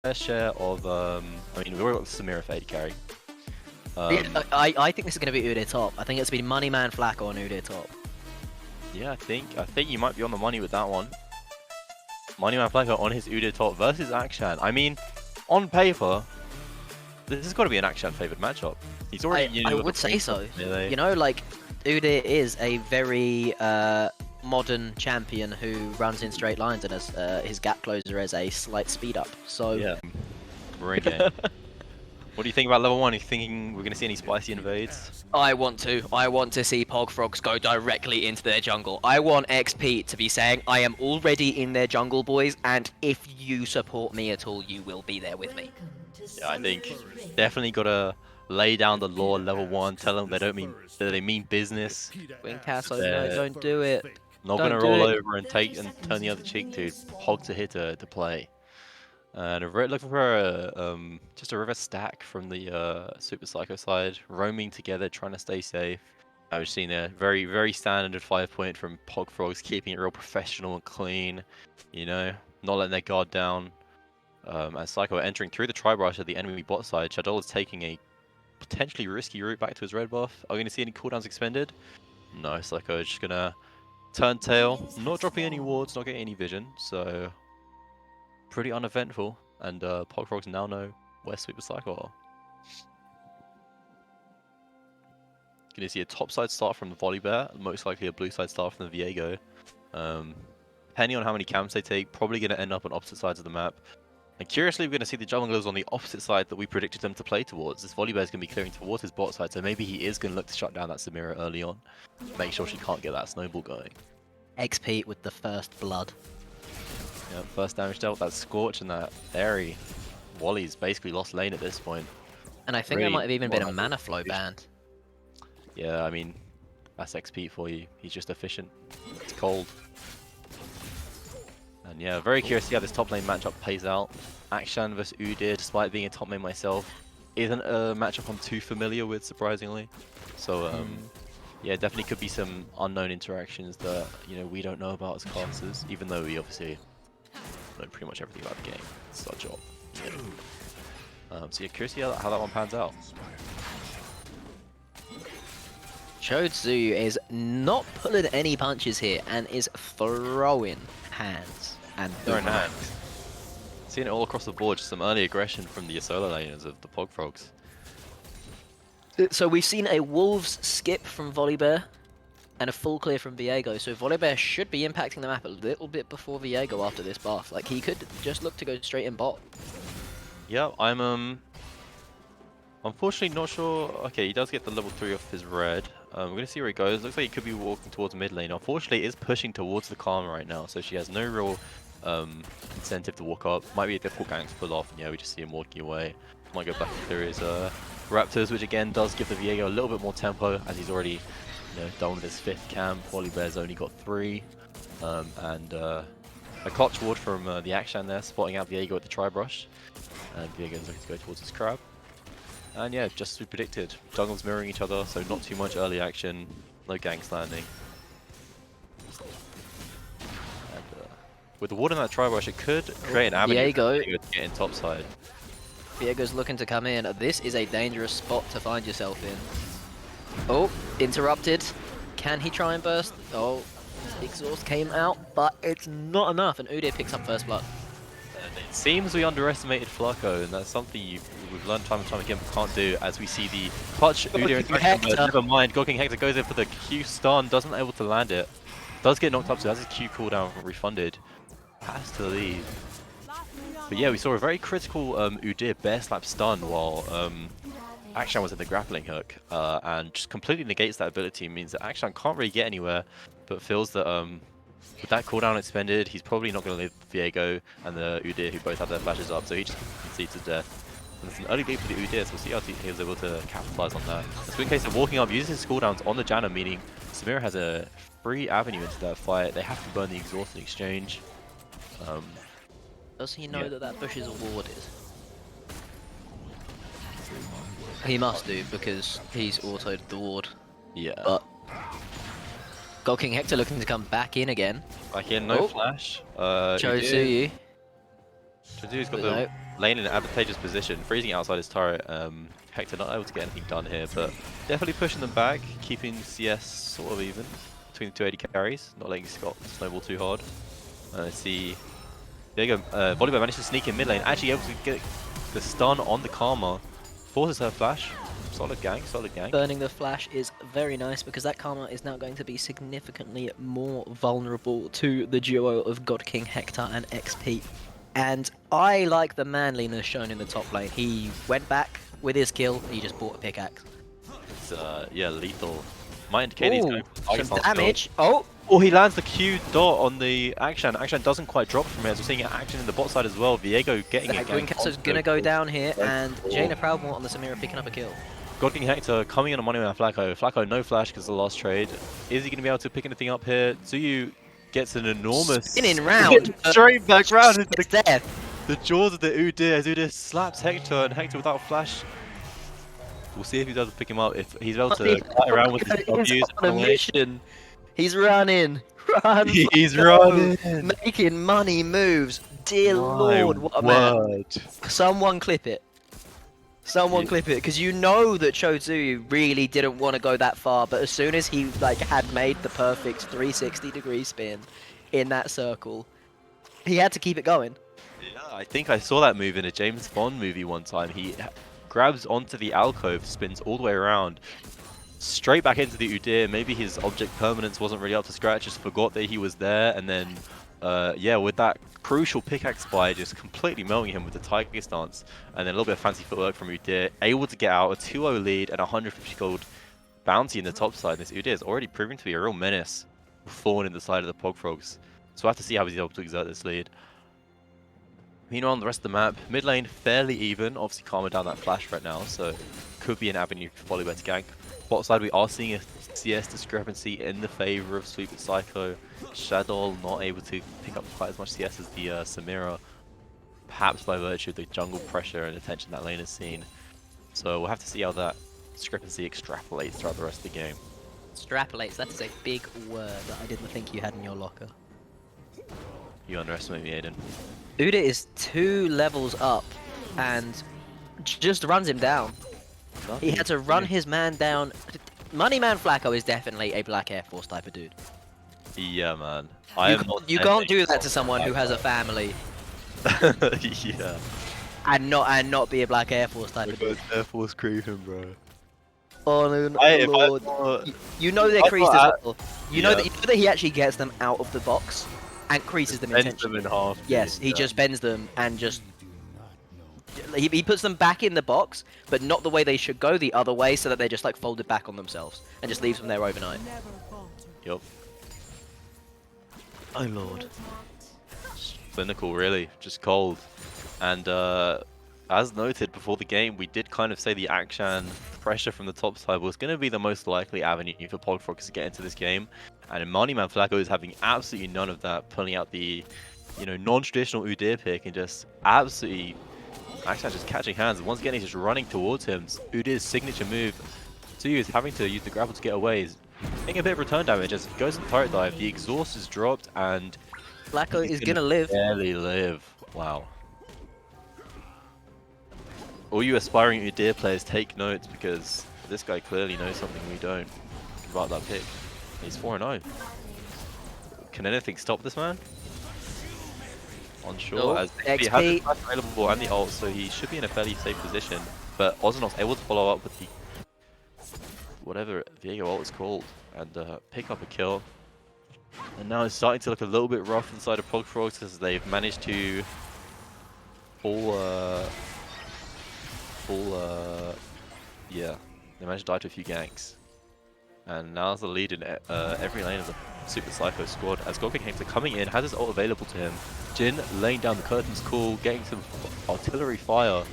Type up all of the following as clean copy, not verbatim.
fair share of, I mean, we've already got the Samira fade carry. Yeah, I think this is going to be Udyr top. I think it's going to be Moneyman Flacco on Udyr top. Yeah, I think you might be on the money with that one. Moneyman Flacco on his Udyr top versus Akshan. I mean, on paper, this has got to be an Akshan favored matchup. He's already. I would say so. You know, like Udyr is a very modern champion who runs in straight lines and has his gap closer as a slight speed up. So yeah, great game. What do you think about level 1? Are you thinking we're going to see any spicy invades? I want to see Pogfrogs go directly into their jungle. I want XP to be saying, I am already in their jungle, boys, and if you support me at all, you will be there with me. Yeah, I think definitely got to lay down the law level 1, tell them they mean business. Wing Castle, no, don't do it. Not going to roll over and turn the other cheek, dude. Pog to hit to play. And looking for just a reverse stack from the Super Psycho side, roaming together, trying to stay safe. I was seeing a very, very standard 5-point from Pogfrogs, keeping it real professional and clean, you know, not letting their guard down. As Psycho are entering through the tri-brush at the enemy bot side, Shadol is taking a potentially risky route back to his red buff. Are we going to see any cooldowns expended? No, Psycho is just going to turn tail, not dropping any wards, not getting any vision, so pretty uneventful, and Pogfrogs now know where Super Psycho are. Going to see a top side start from the Volibear, most likely a blue side start from the Viego. Depending on how many camps they take, probably going to end up on opposite sides of the map. And curiously, we're going to see the junglers on the opposite side that we predicted them to play towards. This Volibear is going to be clearing towards his bot side, so maybe he is going to look to shut down that Samira early on. Make sure she can't get that snowball going. XP with the first blood. Yeah, first damage dealt, that Scorch and that Airy. Wally's basically lost lane at this point. And I think there might have even been a mana flow banned. Yeah, I mean, that's XP for you. He's just efficient. It's cold. And yeah, very curious to see how this top lane matchup plays out. Akshan vs Udyr, despite being a top lane myself, isn't a matchup I'm too familiar with, surprisingly. So, yeah, definitely could be some unknown interactions that, you know, we don't know about as casters, even though we obviously know pretty much everything about the game. It's our job. Yeah. So yeah, curious to see how that one pans out. Chodzu is not pulling any punches here and is throwing hands and throwing hands. Seeing it all across the board, just some early aggression from the solo laners of the Pogfrogs. So we've seen a Wolves skip from Volibear and a full clear from Viego, so Volibear should be impacting the map a little bit before Viego after this buff. Like, he could just look to go straight in bot. Yeah, I'm unfortunately not sure. Okay, he does get the level 3 off his red. We're going to see where he goes. Looks like he could be walking towards mid lane. Unfortunately, he is pushing towards the Karma right now, so she has no real incentive to walk up. Might be a difficult gank to pull off, and yeah, we just see him walking away. Might go back and clear his Raptors, which again does give the Viego a little bit more tempo, as he's already, you know, done with his 5th camp. Volibear's only got 3. And a clutch ward from the Akshan there, spotting out Viego at the tri-brush. And Viego's looking to go towards his crab. And yeah, just as we predicted, jungles mirroring each other, so not too much early action, no ganks landing. And with the ward in that tri-brush, it could create an avenue for Viego to get in top side. Viego's looking to come in. This is a dangerous spot to find yourself in. Oh, interrupted. Can he try and burst? Oh, exhaust came out, but it's not enough, and Udyr picks up first blood. And it seems we underestimated Flacco, and that's something we've learned time and time again we can't do, as we see the clutch Udyr interaction, but never mind. Gawking Hector goes in for the Q stun, doesn't able to land it. Does get knocked up, so has his Q cooldown refunded. Has to leave. But yeah, we saw a very critical Udyr bear slap stun while Akshan was in the grappling hook, and just completely negates that ability. Means that Akshan can't really get anywhere, but feels that with that cooldown expended, he's probably not going to leave Viego and the Udyr, who both have their flashes up, so he just concedes to death. And it's an early lead for the Udyr, so we'll see how he was able to capitalize on that. It's been a case of walking up, using his cooldowns on the Janna, meaning Samira has a free avenue into that fight. They have to burn the exhaust in exchange. Does he know that Bush is awarded? He must do, because he's autoed the ward. Yeah. But Gawking Hector looking to come back in again. Back in, no flash. Chodzu. Chodzu's got the lane in an advantageous position, freezing outside his turret. Hector not able to get anything done here, but definitely pushing them back, keeping CS sort of even between the two AD carries, not letting Scott snowball too hard. I see. There you go. Volleyball managed to sneak in mid lane, actually able to get the stun on the Karma, forces her flash. Solid gang, solid gang. Burning the flash is very nice because that Karma is now going to be significantly more vulnerable to the duo of God King Hector and XP. And I like the manliness shown in the top lane. He went back with his kill, he just bought a pickaxe. It's yeah, lethal. Might indicate he's going for some damage. Oh! Oh, he lands the Q dot on the Akshan. Akshan doesn't quite drop from it, so we're seeing action in the bot side as well. Viego getting it. Green Castle's gonna go down here, and Jaina Proudmore on the Samira picking up a kill. God King Hector coming in on money with Flacco. Flacco no flash because of the last trade. Is he going to be able to pick anything up here? Zuyu gets an enormous spinning round. Straight back round into the death. The jaws of the Udyr as Udyr slaps Hector, and Hector without flash. We'll see if he's able to pick him up. If he's able to fight around with his W's. On a mission. He's running. Run. He's running. Making money moves. Dear Lord, what a man. Someone clip it. Someone clip it, because you know that Chozu really didn't want to go that far, but as soon as he had made the perfect 360-degree spin in that circle, he had to keep it going. Yeah, I think I saw that move in a James Bond movie one time. He grabs onto the alcove, spins all the way around, straight back into the Udyr. Maybe his object permanence wasn't really up to scratch, just forgot that he was there, and then yeah, with that crucial pickaxe buy, just completely melting him with the Tiger stance, and then a little bit of fancy footwork from Udyr, able to get out a 2-0 lead and 150 gold bounty in the top side. This Udyr is already proving to be a real menace, thorn in the side of the Pogfrogs. So we'll have to see how he's able to exert this lead. Meanwhile, on the rest of the map, mid lane fairly even. Obviously, Karma down that flash right now, so could be an avenue for Volleyball to gank. Bot side, we are seeing a CS discrepancy in the favor of Sweep with Psycho. Shadow not able to pick up quite as much CS as the Samira, perhaps by virtue of the jungle pressure and attention that lane has seen. So we'll have to see how that discrepancy extrapolates throughout the rest of the game. Extrapolates, that is a big word that I didn't think you had in your locker. You underestimate me, Aiden. Udyr is 2 levels up and just runs him down. He had to run his man down. Moneyman Flacco is definitely a Black Air Force type of dude. Yeah, man. You can't do that to someone who has a family. Yeah. And not be a Black Air Force type of dude. Air Force creeping, bro. Oh no, Lord. You know they're creased as well. You know that he actually gets them out of the box and creases them intentionally. Bends them in half. Yes, he just bends them and just he puts them back in the box, but not the way they should go, the other way, so that they're just like folded back on themselves and just leaves them there overnight. Yup. Oh Lord. Clinical, really, just cold. And as noted before the game, we did kind of say the Akshan pressure from the top side was going to be the most likely avenue for Pogfrogs to get into this game. And Moneyman Flacco is having absolutely none of that, pulling out the, you know, non-traditional Udyr pick and just absolutely Akshan just catching hands. And once again, he's just running towards him. Udyr's signature move. Zuyu is having to use the grapple to get away. He's getting a bit of return damage as he goes in turret dive. The exhaust is dropped and Flacco is gonna live. Barely live. Wow. All you aspiring Udyr players, take notes, because this guy clearly knows something we don't about that pick. He's 4-0. Can anything stop this man? Unsure, No, as he has the flash available and the ult, so he should be in a fairly safe position. But Ozanok's able to follow up with the whatever Viego ult is called and pick up a kill. And now it's starting to look a little bit rough inside of Pogfrogs as they've managed to yeah, they managed to die to a few ganks. And now there's the lead in every lane of the Super Psycho squad as Gogging Hector coming in, has his ult available to him. Jin laying down the curtains cool, getting some artillery fire.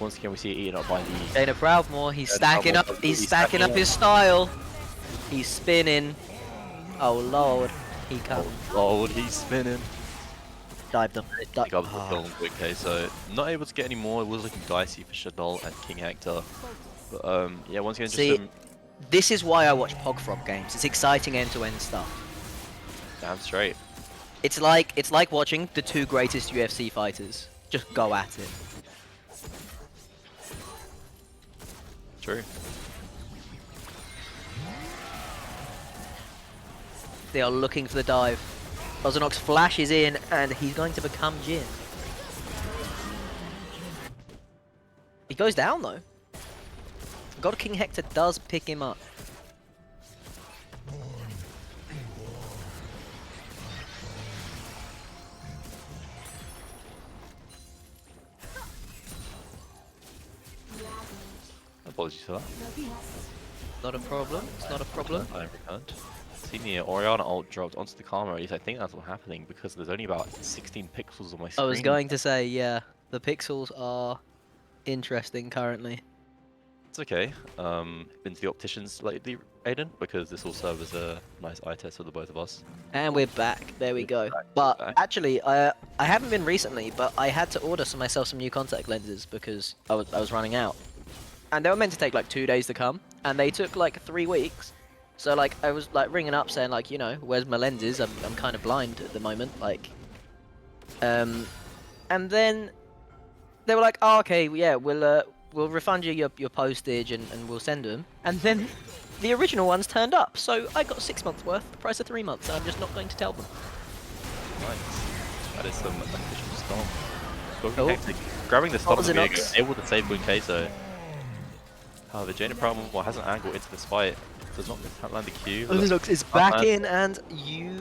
Once again we see it eaten up by the Dana Proudmore, he's stacking up his style. He's spinning. Oh Lord, he comes. Oh Lord, he's spinning. Dived him. Pick up the film quickly, so not able to get any more. It was looking dicey for Shadol and King Hector. But yeah, once again, just this is why I watch Pogfrog games. It's exciting end-to-end stuff. damn straight. It's like watching the 2 greatest UFC fighters just go at it. True. They are looking for the dive. Ozanox flashes in, and he's going to become Jin. He goes down though. God King Hector does pick him up. Apologies for that. Not a problem. It's not a problem. I returned. Seen the Oriana ult dropped onto the Karma. At least I think that's what's happening because there's only about 16 pixels on my screen. I was going to say, yeah, the pixels are interesting currently. It's okay. Been to the opticians lately, Aiden, because this will serve as a nice eye test for the both of us. And we're back. There we go. Back, But back. actually, I haven't been recently, but I had to order myself some new contact lenses because I was running out. And they were meant to take like 2 days to come, and they took like 3 weeks. So like I was like ringing up saying like, you know, where's my lenses? I'm kind of blind at the moment, like. And then they were like, oh okay, yeah, we'll refund you your postage and we'll send them. And then the original ones turned up, so I got 6 months worth, the price of 3 months, and I'm just not going to tell them. Nice. That is some official storm. Oh. Grabbing the stop of the Ozanox. vehicle, able to save Win Queso. However, Jaina Problem has an angle into this fight. Does not land the Q. Ozanox is back in, and you...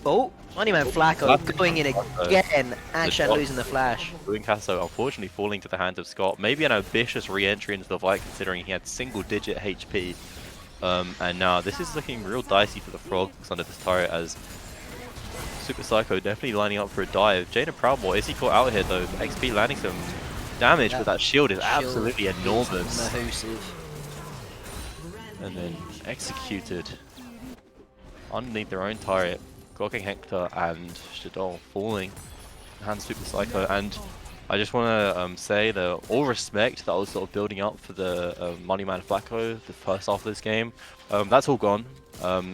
Oh, Moneyman Flacco going in again, and Shan losing the flash. Win Queso unfortunately falling to the hands of Scott. Maybe an ambitious re-entry into the fight considering he had single-digit HP. And now this is looking real dicey for the Frogs under this turret as Super Psycho definitely lining up for a dive. Jaina Proudmore, is he caught out here though? XP landing some damage, but that shield is absolutely enormous. Massive. And then executed underneath their own turret. Gawking Hector and Shadol falling. Hand Super Psycho. And I just want to say that all respect that I was sort of building up for the Moneyman Flacco, the first half of this game, that's all gone.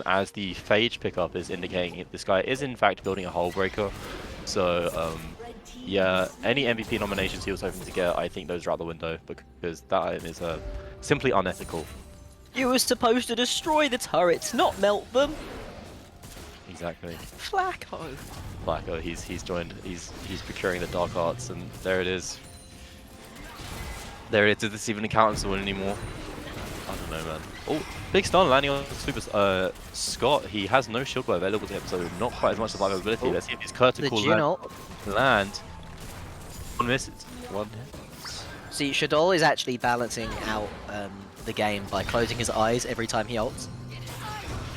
As the Phage pickup is indicating, this guy is in fact building a hull breaker. So yeah, any MVP nominations he was hoping to get, I think those are out the window because that is simply unethical. You were supposed to destroy the turrets, not melt them. Exactly. Flacco. Flacco, he's joined. He's procuring the dark arts, and there it is. There it is. Does this even count as a win anymore? I don't know, man. Oh, big stun landing on Super Scott. He has no shield glove available to him, so not quite as much survivability. Oh, Let's see if his critical land. One misses. One hit. See, Shadol is actually balancing out the game by closing his eyes every time he ults.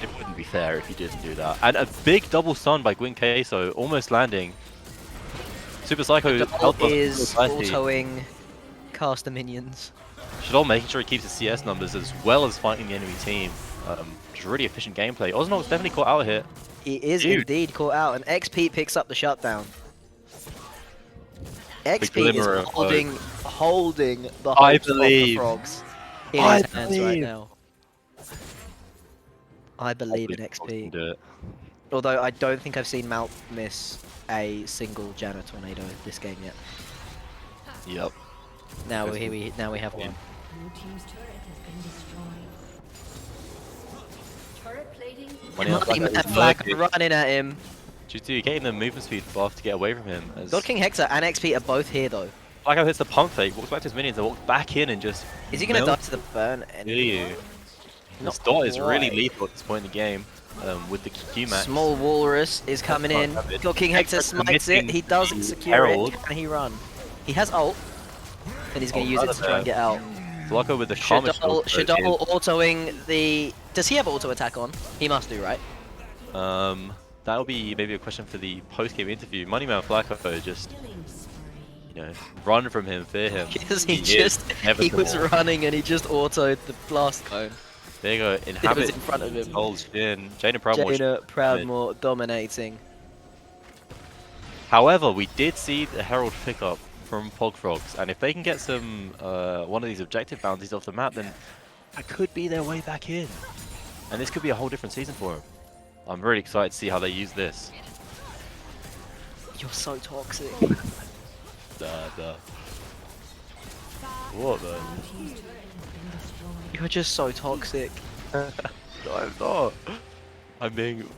It wouldn't be fair if he didn't do that. And a big double stun by Gwyn Queso, almost landing. Super Psycho is autoing caster minions. Shadol making sure he keeps his CS numbers as well as fighting the enemy team. Just really efficient gameplay. Ozanox definitely caught out here. He is indeed caught out, and XP picks up the shutdown. XP is holding the hopes of the Frogs in his hands right now. I believe in XP. Although I don't think I've seen Mount miss a single Janna Tornado this game yet. Yep. Now we have one. Blue team's turret has been destroyed. Turret plating. Moneyman Flacco running at him. G2 getting the movement speed buff to get away from him. God King Hector and XP are both here though. Flacco hits the pump fake, walks back to his minions, and walks back in and just. Is he gonna die to the burn? This dot is really lethal at this point in the game. With the Q max. Small Walrus is coming in. God King Hector smites it. He does secure it. Can he run? He has ult, and he's gonna use it to try and get out. Flacco with the Karma Shadol autoing the. Does he have auto attack on? He must do, right? That'll be maybe a question for the post-game interview. Moneyman Flacco just, you know, run from him, fear him. Because he was running and he just autoed the blast cone. There you go. Inhabit was in front of him. Holds Jin. Jaina Proudmore dominating. However, we did see the Herald pickup from Pogfrogs, and if they can get some one of these objective bounties off the map, then that could be their way back in. And this could be a whole different season for them. I'm really excited to see how they use this. You're so toxic. Nah. What the? You're just so toxic. No, I'm not. I'm being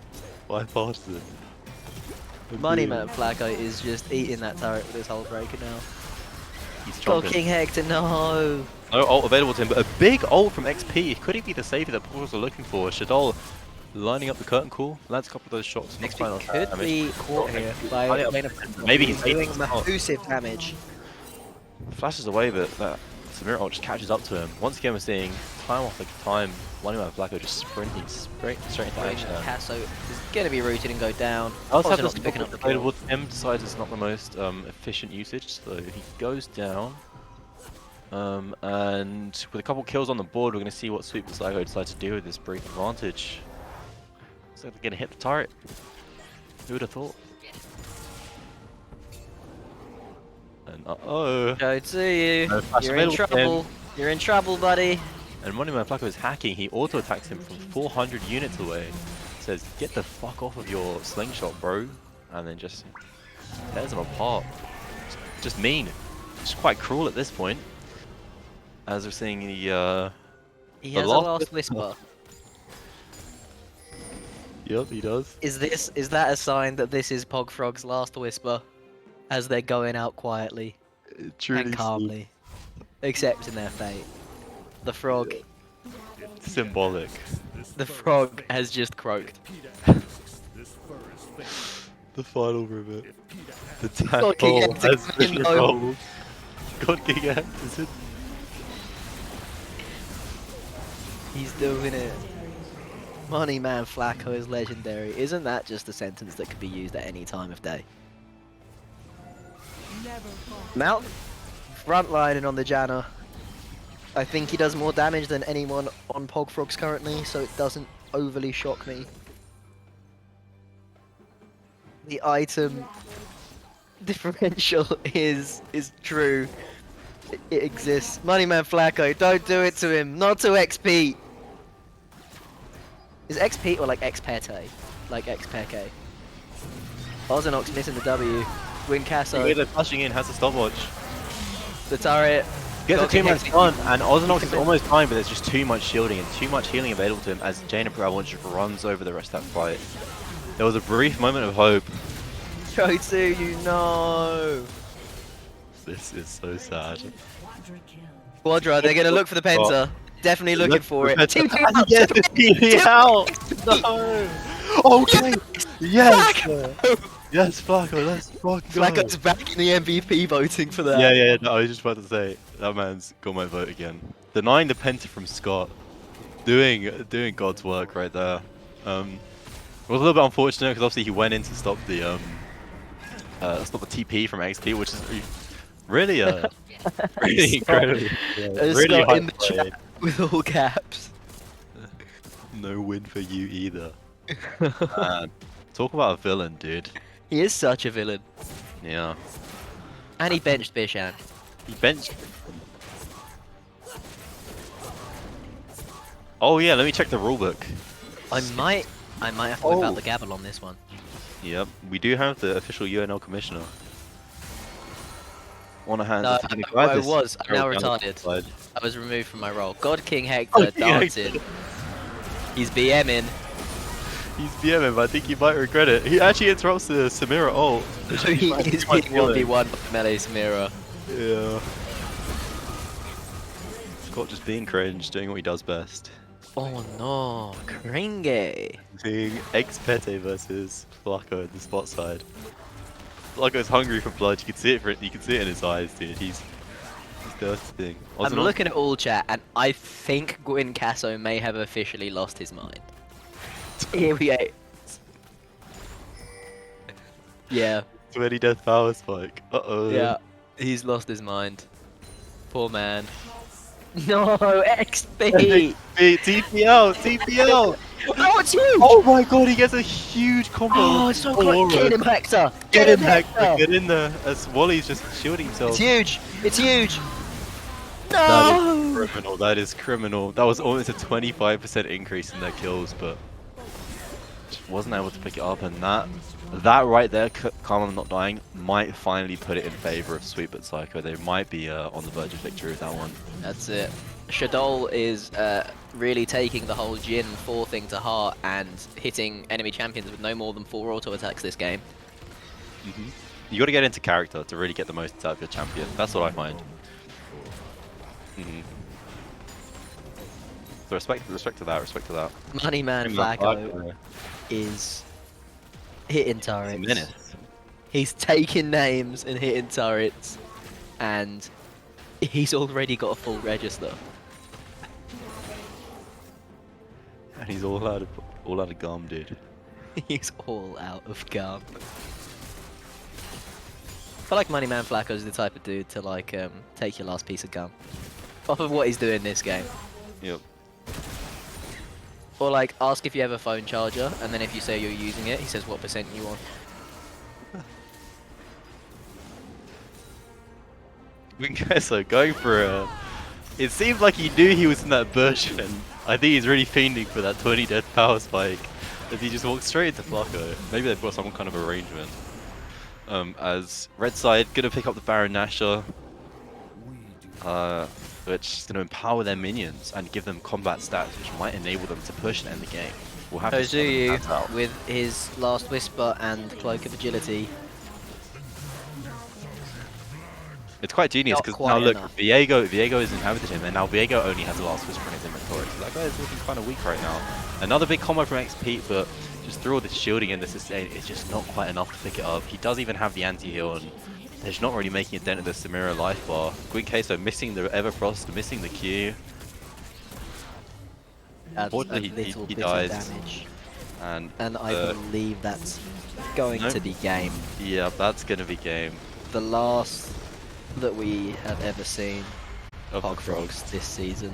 light-hearted. Money Man Flacco is just eating that turret with his whole breaker now. He's Go chomping. King Hector, no! No ult available to him, but a big ult from XP. Could he be the savior that Pogfrogs are looking for? Shadol lining up the curtain call, lands a couple of those shots. XP could be caught here by Oh, yeah. Lane Maybe he's doing aiming out. massive damage. Flashes away, but that Samira ult just catches up to him. Once again, we're seeing time off the time. Money Man Flacco just sprinting straight into action. Casso is going to be rooted and go down. I also have not this picking up the available kill. to him. Decides it's not the most efficient usage, so he goes down. And with a couple kills on the board, we're going to see what Sweep Psycho decides to do with this brief advantage. So they're going to hit the turret. Who would have thought? And uh-oh. Go to you. No flash You're in available to trouble. You're in trouble, buddy. And Money Man Flacco is hacking. He auto-attacks him from 400 units away. Says, get the fuck off of your slingshot, bro. And then just tears him apart. Just mean. Just quite cruel at this point. As we're seeing the He has a last last whisper. Yep, he does. Is that a sign that this is Pogfrog's last whisper? As they're going out quietly and calmly, accepting their fate. The frog. Symbolic. The frog has just croaked. The final rivet. The God King tadpole Hector has been coming home. rolled. God King Hector's in. He's doing it. Money Man Flacco is legendary. Isn't that just a sentence that could be used at any time of day? Mount frontlining on the Janna. I think he does more damage than anyone on Pogfrogs currently, so it doesn't overly shock me. The item differential is true. It exists. Money Man Flacco, don't do it to him. Not to XP. Is XP or like XPete? Like XPK. Ozanox missing the W. Win Casso. They're pushing in, has a stopwatch. The turret. Gets a King 2-man Hector. stun, and Ozanox is almost fine, but there's just too much shielding and too much healing available to him as Jaina Paragon just runs over the rest of that fight. There was a brief moment of hope. Go to you, no. This is so sad. Quadra, they're gonna look for the Penta. Definitely looking for it. Yes, TP out! No! Okay! Yes! Yes, Flacco, let's fucking go! Flacco's back in the MVP voting for that. Yeah, no, I was just about to say, that man's got my vote again. Denying the Penta from Scott. Doing God's work right there. It was a little bit unfortunate because obviously he went in to stop the TP from XP, which is really really incredible. Really Scott high in the play. chat with all caps. No win for you either. Man, talk about a villain, dude. He is such a villain. Yeah. And he benched Bishan. He benched. Oh yeah, let me check the rulebook. I might have to whip out the gavel on this one. Yep, we do have the official UNL commissioner. On a hand. No, I'm now retarded. I was removed from my role. God King Hector dancing. He's BMing. He's BMing, but I think he might regret it. He actually interrupts the Samira ult. He is being 1v1 by Melee Samira. Yeah. Scott just being cringe, doing what he does best. Oh no, Kringe. Being Xpete versus Flacco at the spot side. Flacco's hungry for blood. You can see it. You can see it in his eyes, dude. He's thirsty. I'm looking at all chat, and I think Gwyn Casso may have officially lost his mind. Here we go. Yeah. 20 death power spike. Uh-oh. Yeah. He's lost his mind. Poor man. No, XP! TPL! TPL! Oh, it's huge! Oh my god, he gets a huge combo! Oh, it's so close! Get him, Hector! Get him, Hector! Get in there! As Wally's just shielding himself. It's huge! It's huge! That No! is criminal. That is criminal. That was almost a 25% increase in their kills, but wasn't able to pick it up, and that right there, Karma not dying, might finally put it in favor of Sweet But Psycho. They might be on the verge of victory with that one. That's it. Shadol is really taking the whole Jin 4 thing to heart and hitting enemy champions with no more than 4 auto attacks this game. You got to get into character to really get the most out of your champion. That's what I find. So respect to that. Respect to that. Money Man Flacco is hitting turrets. It's a menace. He's taking names and hitting turrets, and he's already got a full register. And he's all out of gum, dude. He's all out of gum. I feel like Money Man Flacco is the type of dude to like take your last piece of gum off of what he's doing this game. Yep. Or like ask if you have a phone charger, and then if you say you're using it, he says what percent you want. So going for a... It seemed like he knew he was in that version, and I think he's really fiending for that 20 death power spike. As he just walks straight into Flacco. Maybe they've got some kind of arrangement. As Red side gonna pick up the Baron Nashor, which is gonna empower their minions and give them combat stats, which might enable them to push and end the game. We'll have to sort Ozuyu that out. with his Last Whisper and Cloak of Agility. It's quite genius Not because quite now look, enough. Viego has inhabited him, and now Viego only has the Last Whisper in his inventory. So that guy is looking kind of weak right now. Another big combo from XP, but just through all this shielding and the sustain, it's just not quite enough to pick it up. He does even have the anti-heal, and they're just not really making a dent in the Samira life bar. Gwyn Queso missing the Everfrost, missing the Q. Adds a Unfortunately, little he bit of dies. damage. And I believe that's going No. to be game. yeah, that's gonna be game. The last that we have ever seen Of Pogfrogs this season.